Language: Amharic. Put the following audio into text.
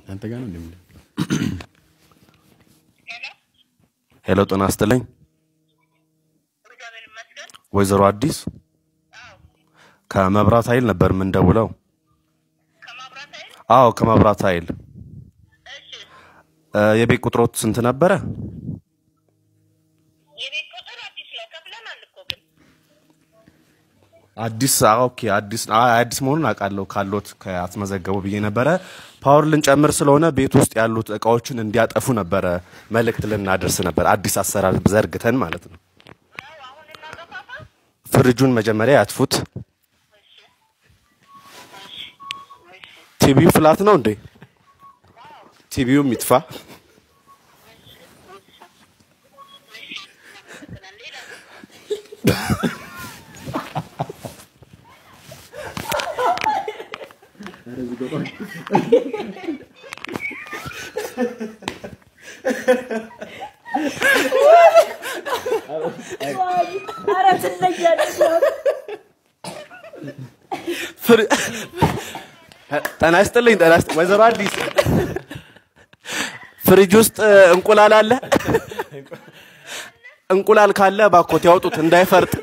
አንተ ጋር ነው እንደምን ሄሎ ጤና ይስጥልኝ ወይዘሮ አዲስ ከመብራት ኃይል ነበር ምን ደውለው አዎ ከመብራት ኃይል እሺ የቤት ቁጥሮት ስንት ነበር የቤት ቁጥር አዲስ ነው ከፍለናል እኮ ግን አዲስ ኦኬ አዲስ መሆኑን አቃለው ካሎት ከአትመዘገቡ ብዬ ነበር ፓወር ልንጨምር ስለሆነ ቤት ውስጥ ያሉት እቃዎችን እንዲያጠፉ ነበር መልእክት ልናደርስ ነበር አዲስ አሰራር ዘርግተን ማለት ነው አሁን እናጠፋፋ ፍሪጁን መጀመሪያ ያጥፉት ቲቪው ፍላት ነው እንዴ ቲቪው ይጥፋ ጤና ይስጥልኝ ወይዘሮ አዲስ ፍሪጅ ውስጥ እንቁላል አለ እንቁላል ካለ ባኮት ያውጡት እንዳይፈርጥ